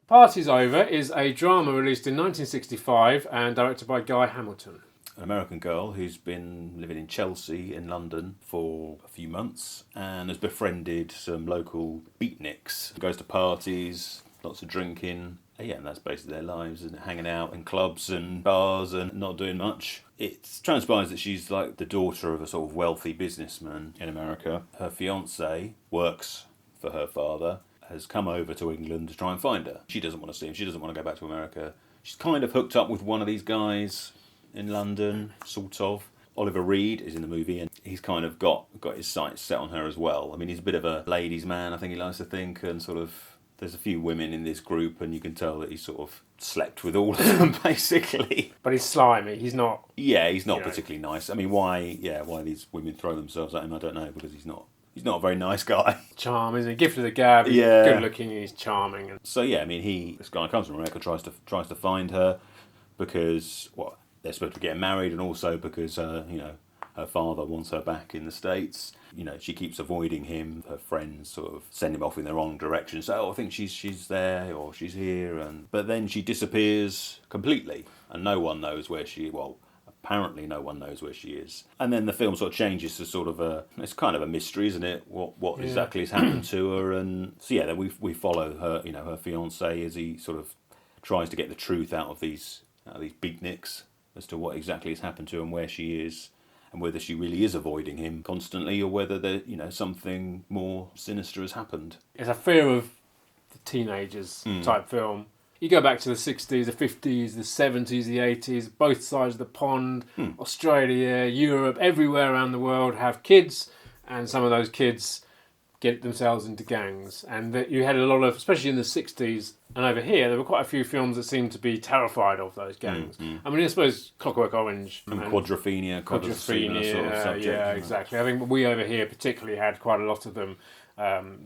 Party's Over is a drama released in 1965 and directed by Guy Hamilton. An American girl who's been living in Chelsea in London for a few months and has befriended some local beatniks. Goes to parties, lots of drinking. Yeah, and that's basically their lives, and hanging out in clubs and bars and not doing much. It transpires that she's like the daughter of a sort of wealthy businessman in America. Her fiancé works for her father, has come over to England to try and find her. She doesn't want to see him. She doesn't want to go back to America. She's kind of hooked up with one of these guys in London, sort of. Oliver Reed is in the movie, and he's kind of got his sights set on her as well. I mean, he's a bit of a ladies' man, I think he likes to think, and sort of there's a few women in this group, and you can tell that he's sort of slept with all of them, basically. But he's slimy. He's not. Yeah, he's not particularly nice. I mean, why these women throw themselves at him, I don't know, because he's not a very nice guy. Charm, isn't he? Gifted of the gab. He's good looking. He's charming. And so yeah, I mean, this guy comes from America, tries to find her because they're supposed to be getting married, and also because her father wants her back in the States. She keeps avoiding him. Her friends sort of send him off in the wrong direction. So I think she's there or she's here, but then she disappears completely, and no one knows where she. Well, apparently no one knows where she is. And then the film sort of changes to sort of it's kind of a mystery, isn't it? What exactly has happened to her? And so yeah, then we follow her, her fiancé, as he sort of tries to get the truth out of these beatniks as to what exactly has happened to her and where she is, and whether she really is avoiding him constantly, or whether something more sinister has happened. It's a fear of the teenagers type film. You go back to the 60s, the 50s, the 70s, the 80s, both sides of the pond, Australia, Europe, everywhere around the world have kids, and some of those kids get themselves into gangs. And that you had a lot of, especially in the 60s and over here, there were quite a few films that seemed to be terrified of those gangs. I mean, I suppose Clockwork Orange and quadrophenia sort of subject. Yeah, exactly. I think we over here particularly had quite a lot of them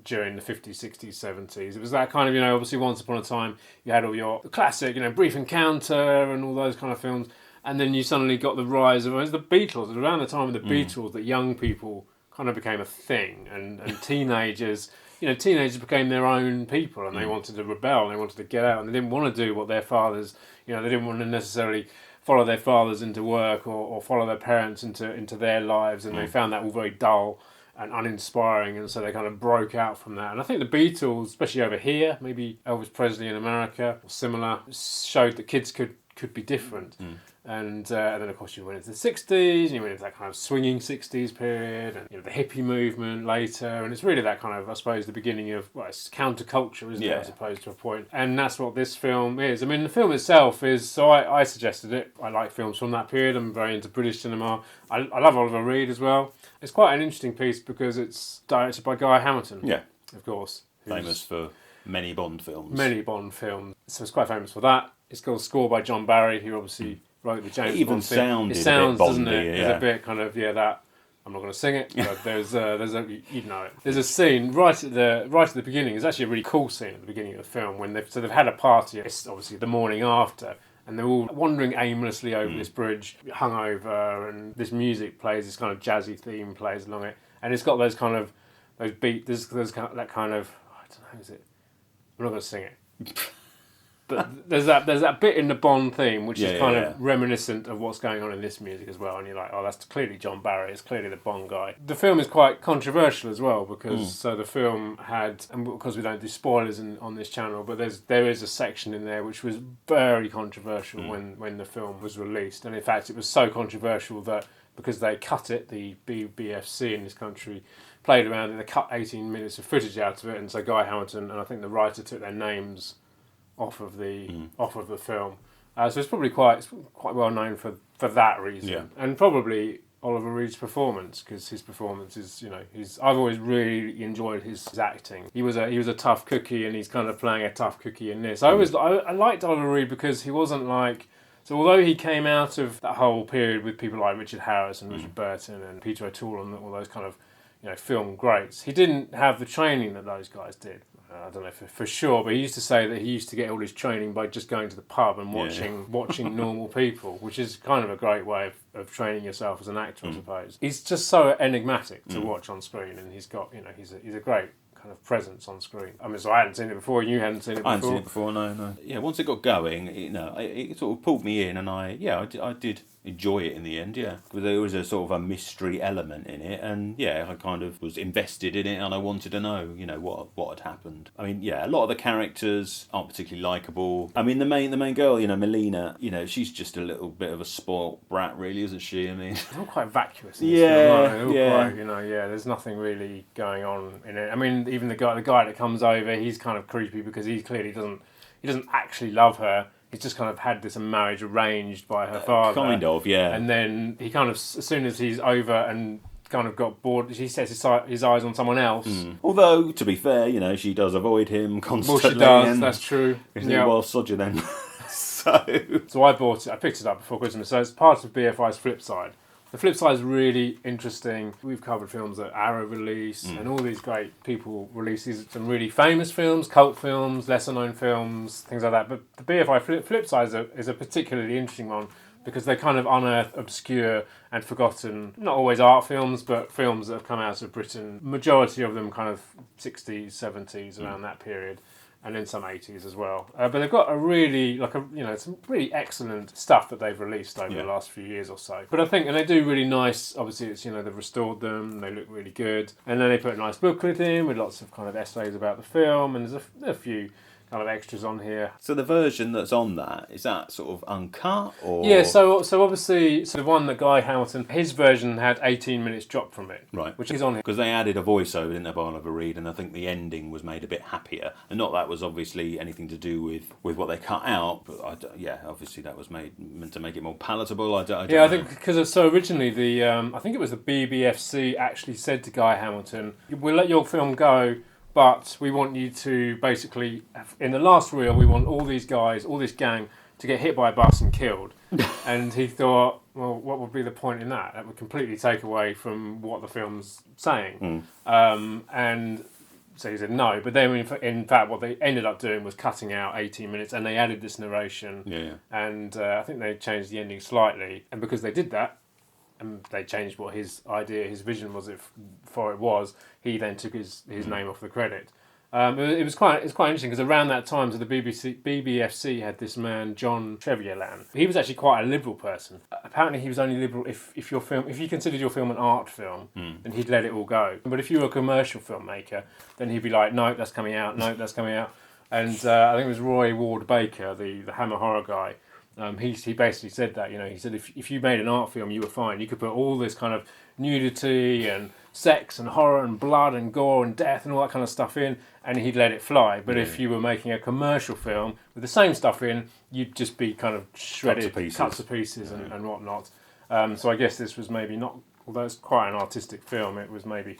during the 50s, 60s, 70s. It was that kind of, obviously Once Upon a Time, you had all your classic, Brief Encounter and all those kind of films. And then you suddenly got the rise of, it was the Beatles. It was around the time of the Beatles that young people kind of became a thing, and teenagers, teenagers became their own people, and they wanted to rebel, and they wanted to get out, and they didn't want to do what their fathers, they didn't want to necessarily follow their fathers into work or follow their parents into their lives, and they found that all very dull and uninspiring, and so they kind of broke out from that. And I think the Beatles, especially over here, maybe Elvis Presley in America, or similar, showed that kids could be different. And then, of course, you went into the 60s, and you went into that kind of swinging 60s period, and the hippie movement later, and it's really that kind of, I suppose, the beginning of, it's counterculture, isn't it, I suppose, to a point. And that's what this film is. I mean, the film itself is, so I suggested it. I like films from that period. I'm very into British cinema. I love Oliver Reed as well. It's quite an interesting piece because it's directed by Guy Hamilton. Yeah. Of course. Famous for many Bond films. So it's quite famous for that. It's got a score by John Barry, who obviously wrote the James Bond thing. It sounds, doesn't it? Yeah. It's a bit kind of, that. I'm not going to sing it, but there's you'd know it. There's a scene right at the beginning. It's actually a really cool scene at the beginning of the film when they've had a party. It's obviously the morning after, and they're all wandering aimlessly over this bridge, hungover, and this music plays. This kind of jazzy theme plays along it, and it's got those beats. There's that kind of, I don't know, is it? I'm not going to sing it. But there's that bit in the Bond theme which is kind of reminiscent of what's going on in this music as well, and you're like, oh, that's clearly John Barry, it's clearly the Bond guy. The film is quite controversial as well because so the film had, and because we don't do spoilers on this channel, but there is a section in there which was very controversial when the film was released, and in fact it was so controversial that because they cut it, the BFC in this country played around and they cut 18 minutes of footage out of it, and so Guy Hamilton and I think the writer took their names off of the film, so it's probably quite well known for that reason, and probably Oliver Reed's performance, because his performance is, I've always really enjoyed his acting. He was a tough cookie, and he's kind of playing a tough cookie in this. I liked Oliver Reed because he wasn't like, so although he came out of that whole period with people like Richard Harris and Richard Burton and Peter O'Toole and all those kind of film greats, he didn't have the training that those guys did. I don't know for sure, but he used to say that he used to get all his training by just going to the pub and watching normal people, which is kind of a great way of training yourself as an actor, I suppose. He's just so enigmatic to watch on screen, and he's got, he's a great kind kind of presence on screen. I mean, so I hadn't seen it before, you hadn't seen it before. I hadn't seen it before, no. Yeah, once it got going, it sort of pulled me in, and I did enjoy it in the end, yeah. But there was a sort of a mystery element in it, and yeah, I kind of was invested in it, and I wanted to know, what had happened. I mean, yeah, a lot of the characters aren't particularly likeable. I mean, the main girl, Melina, she's just a little bit of a spoilt brat, really, isn't she? I mean, they're all quite vacuous. In this film, aren't they? They're all quite, there's nothing really going on in it. I mean, even the guy that comes over, he's kind of creepy because he clearly doesn't actually love her. He's just kind of had this marriage arranged by her father. Kind of, yeah. And then he kind of, as soon as he's over and kind of got bored, he sets his eyes on someone else. Although, to be fair, she does avoid him constantly. Well, she does, that's true. Well, sod you then. So I picked it up before Christmas, so it's part of BFI's flip side. The flip side is really interesting. We've covered films that Arrow release, and all these great people release some really famous films, cult films, lesser known films, things like that. But the BFI flip side is a particularly interesting one because they kind of unearth obscure and forgotten, not always art films, but films that have come out of Britain. Majority of them kind of 60s, 70s, around that period. And then some 80s as well. But they've got a really, some really excellent stuff that they've released over the last few years or so. But I think, and they do really nice, obviously it's, they've restored them, they look really good. And then they put a nice booklet in with lots of kind of essays about the film, and there's a few kind of extras on here. So the version that's on that, is that sort of uncut or? Yeah, so obviously, the one that Guy Hamilton, his version had 18 minutes dropped from it. Right. Which is on here. Because they added a voiceover, didn't they, by Oliver Reed, and I think the ending was made a bit happier. And not that was obviously anything to do with what they cut out, but obviously that was meant to make it more palatable. I don't know. I think because originally I think it was the BBFC actually said to Guy Hamilton, "We'll let your film go, but we want you to basically, in the last reel, we want all these guys, all this gang, to get hit by a bus and killed." And he thought, well, what would be the point in that? That would completely take away from what the film's saying. And so he said no. But then, in fact, what they ended up doing was cutting out 18 minutes, and they added this narration. Yeah. And I think they changed the ending slightly. And because they did that, and they changed what his vision was for it was, he then took his name off the credit. It was quite interesting because around that time, so the BBFC had this man John Trevelyan. He was actually quite a liberal person. Apparently, he was only liberal if you considered your film an art film, then he'd let it all go. But if you were a commercial filmmaker, then he'd be like, no, that's coming out, no, that's coming out. And I think it was Roy Ward Baker, the Hammer horror guy. He basically said that, he said if you made an art film, you were fine. You could put all this kind of nudity and sex and horror and blood and gore and death and all that kind of stuff in, and he'd let it fly. But if you were making a commercial film with the same stuff in, you'd just be kind of shredded, cut to pieces and whatnot. So I guess this was maybe not, although it's quite an artistic film, it was maybe,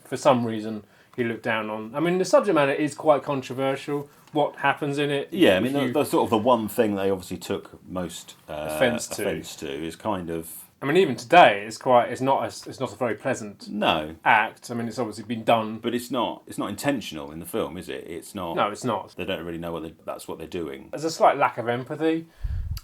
for some reason he looked down on. I mean, the subject matter is quite controversial. What happens in it? Yeah, I mean, the sort of the one thing they obviously took most offence to is kind of. I mean, even today, it's not a very pleasant act. I mean, it's obviously been done, but it's not intentional in the film, is it? It's not. No, it's not. They don't really know that's what they're doing. There's a slight lack of empathy.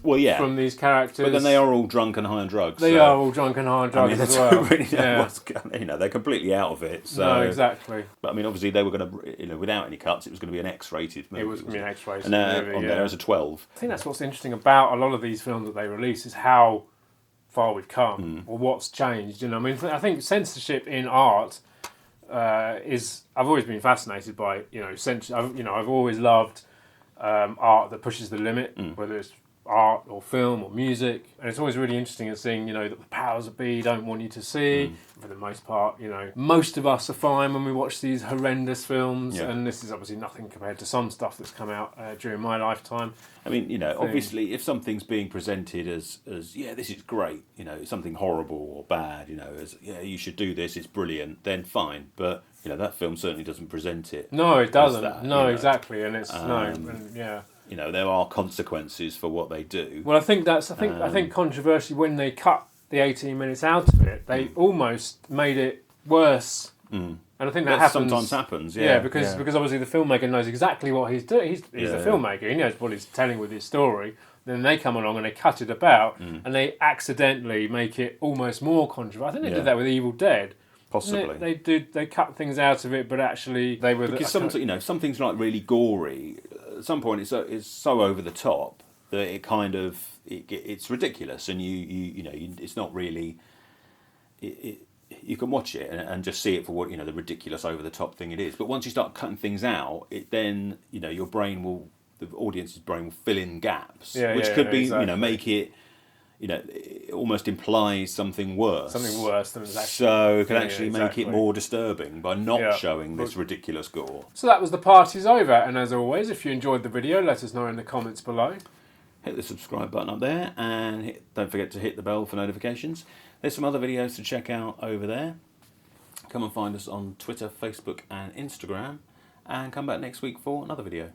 Well, yeah, from these characters. But then they are all drunk and high on drugs. They are all drunk and high on drugs as well. Really they're completely out of it. So. No, exactly. But I mean, obviously they were going to, without any cuts, it was going to be an X-rated movie. It was going to be an X-rated movie. And there as a 12. I think that's what's interesting about a lot of these films that they release is how far we've come or what's changed. I mean, I think censorship in art is. I've always been fascinated by censorship. I've always loved art that pushes the limit, whether it's art or film or music, and it's always really interesting in seeing that the powers that be don't want you to see. For the most part, most of us are fine when we watch these horrendous films, and this is obviously nothing compared to some stuff that's come out during my lifetime. I mean, obviously if something's being presented as this is great, something horrible or bad, you should do this, it's brilliant, then fine, but that film certainly doesn't present it. No, it doesn't. Exactly, and it's there are consequences for what they do. Well, I think controversially, when they cut the 18 minutes out of it, they almost made it worse. And I think that sometimes happens. Because obviously the filmmaker knows exactly what he's doing. He's the filmmaker. He knows what he's telling with his story. Then they come along and they cut it about, and they accidentally make it almost more controversial. I think they did that with Evil Dead. Possibly. They cut things out of it, but actually they were... Because something's like really gory. At some point it's so over the top that it kind of... It's ridiculous, and it's not really... You can watch it and just see it for what the ridiculous over the top thing it is. But once you start cutting things out, it then your brain will, the audience's brain will fill in gaps, which could be exactly. Make it it almost implies something worse. Something worse than it's actually. So it can actually make it more disturbing by not showing this ridiculous gore. So that was The Party's Over, and as always, if you enjoyed the video, let us know in the comments below. Hit the subscribe button up there, and don't forget to hit the bell for notifications. There's some other videos to check out over there. Come and find us on Twitter, Facebook and Instagram, and come back next week for another video.